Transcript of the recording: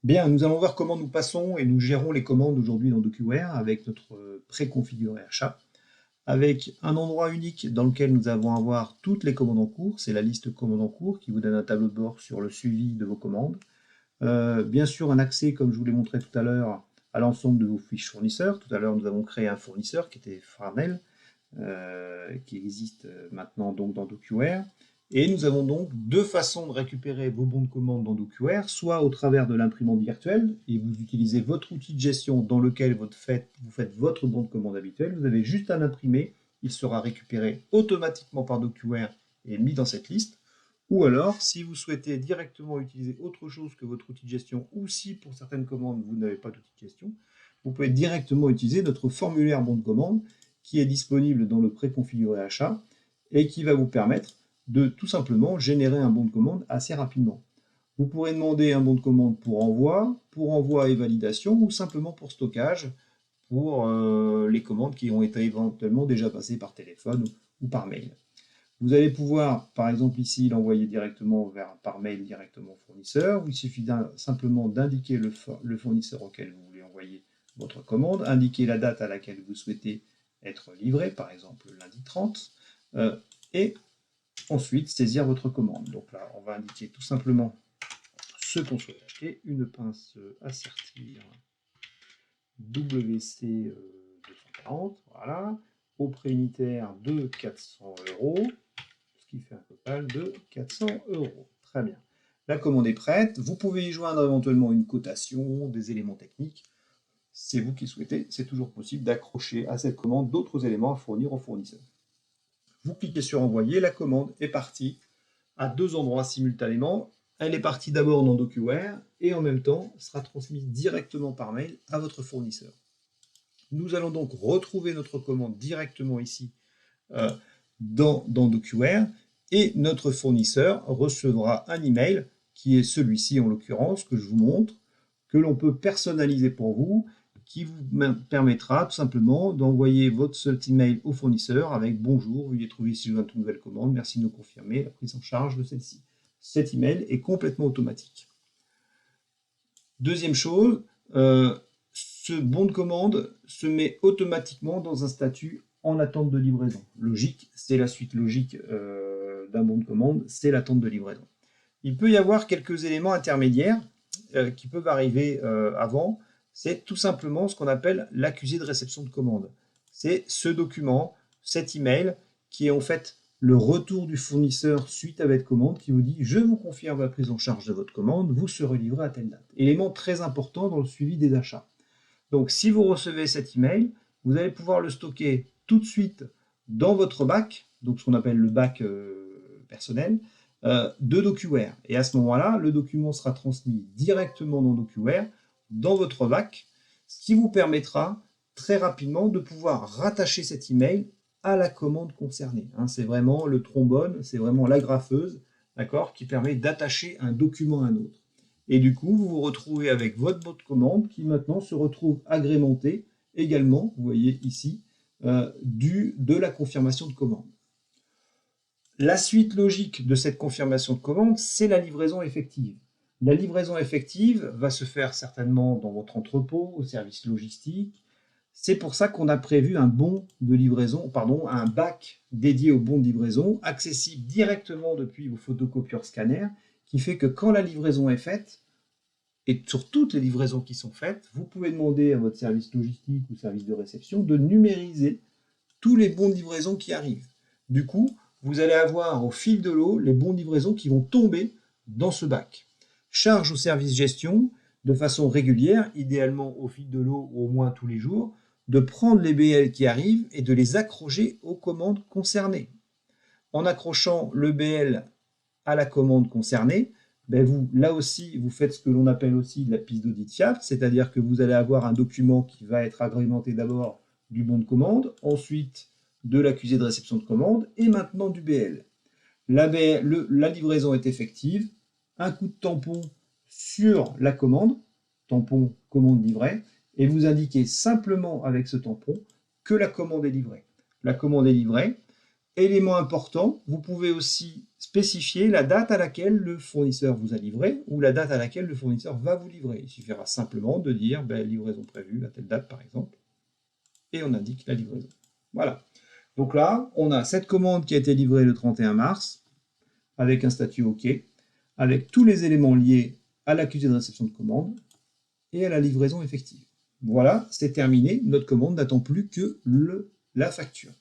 Bien, nous allons voir comment nous passons et nous gérons les commandes aujourd'hui dans DocuWare avec notre préconfiguré achat, avec un endroit unique dans lequel nous allons avoir toutes les commandes en cours, c'est la liste commandes en cours qui vous donne un tableau de bord sur le suivi de vos commandes. Bien sûr, un accès, comme je vous l'ai montré tout à l'heure, à l'ensemble de vos fiches fournisseurs. Tout à l'heure, nous avons créé un fournisseur qui était Farnell, qui existe maintenant donc dans DocuWare. Et nous avons donc deux façons de récupérer vos bons de commande dans DocuWare, soit au travers de l'imprimante virtuelle, et vous utilisez votre outil de gestion dans lequel vous faites votre bon de commande habituel. Vous avez juste à l'imprimer, il sera récupéré automatiquement par DocuWare et mis dans cette liste. Ou alors, si vous souhaitez directement utiliser autre chose que votre outil de gestion, ou si pour certaines commandes vous n'avez pas d'outil de gestion, vous pouvez directement utiliser notre formulaire bon de commande qui est disponible dans le préconfiguré achat et qui va vous permettre de tout simplement générer un bon de commande assez rapidement. Vous pourrez demander un bon de commande pour envoi et validation, ou simplement pour stockage, pour les commandes qui ont été éventuellement déjà passées par téléphone ou par mail. Vous allez pouvoir, par exemple ici, l'envoyer directement par mail directement au fournisseur. Il suffit simplement d'indiquer le fournisseur auquel vous voulez envoyer votre commande, indiquer la date à laquelle vous souhaitez être livré, par exemple lundi 30, et ensuite saisir votre commande. Donc là, on va indiquer tout simplement ce qu'on souhaite acheter, une pince à sertir WC 240, voilà, au prix unitaire de 400 euros, ce qui fait un total de 400 euros. Très bien. La commande est prête. Vous pouvez y joindre éventuellement une cotation, des éléments techniques. C'est vous qui souhaitez. C'est toujours possible d'accrocher à cette commande d'autres éléments à fournir au fournisseur. Vous cliquez sur envoyer. La commande est partie à deux endroits simultanément. Elle est partie d'abord dans DocuWare et en même temps sera transmise directement par mail à votre fournisseur. Nous allons donc retrouver notre commande directement ici dans DocuWare et notre fournisseur recevra un email qui est celui-ci en l'occurrence que je vous montre, que l'on peut personnaliser pour vous, qui vous permettra tout simplement d'envoyer cet email au fournisseur avec bonjour, veuillez trouver ici une nouvelle commande, merci de nous confirmer la prise en charge de celle-ci. Cet email est complètement automatique. Deuxième chose, ce bon de commande se met automatiquement dans un statut en attente de livraison. Logique, c'est la suite logique d'un bon de commande, c'est l'attente de livraison. Il peut y avoir quelques éléments intermédiaires qui peuvent arriver avant. C'est tout simplement ce qu'on appelle l'accusé de réception de commande. C'est ce document, cet email, qui est en fait le retour du fournisseur suite à votre commande qui vous dit « Je vous confirme la prise en charge de votre commande, vous serez livré à telle date ». Élément très important dans le suivi des achats. Donc si vous recevez cet email, vous allez pouvoir le stocker tout de suite dans votre bac, donc ce qu'on appelle le bac personnel, de DocuWare. Et à ce moment-là, le document sera transmis directement dans DocuWare, dans votre bac, ce qui vous permettra très rapidement de pouvoir rattacher cet email à la commande concernée. C'est vraiment le trombone, c'est vraiment l'agrafeuse, d'accord, qui permet d'attacher un document à un autre. Et du coup, vous vous retrouvez avec votre boîte de commande qui maintenant se retrouve agrémenté également, vous voyez ici, de la confirmation de commande. La suite logique de cette confirmation de commande, c'est la livraison effective. La livraison effective va se faire certainement dans votre entrepôt, au service logistique. C'est pour ça qu'on a prévu un bon de livraison, un bac dédié au bon de livraison, accessible directement depuis vos photocopieurs scanners, qui fait que quand la livraison est faite, et sur toutes les livraisons qui sont faites, vous pouvez demander à votre service logistique ou service de réception de numériser tous les bons de livraison qui arrivent. Du coup, vous allez avoir au fil de l'eau les bons de livraison qui vont tomber dans ce bac. Charge au service gestion de façon régulière, idéalement au fil de l'eau ou au moins tous les jours, de prendre les BL qui arrivent et de les accrocher aux commandes concernées. En accrochant le BL à la commande concernée, là aussi, vous faites ce que l'on appelle aussi de la piste d'audit fiable, c'est-à-dire que vous allez avoir un document qui va être agrémenté d'abord du bon de commande, ensuite de l'accusé de réception de commande, et maintenant du BL. La livraison est effective, un coup de tampon sur la commande, tampon commande livrée, et vous indiquez simplement avec ce tampon que la commande est livrée. La commande est livrée, élément important, vous pouvez aussi spécifier la date à laquelle le fournisseur vous a livré ou la date à laquelle le fournisseur va vous livrer. Il suffira simplement de dire livraison prévue à telle date par exemple, et on indique la livraison. Voilà. Donc là, on a cette commande qui a été livrée le 31 mars, avec un statut OK, avec tous les éléments liés à l'accusé de réception de commande et à la livraison effective. Voilà, c'est terminé, notre commande n'attend plus que la facture.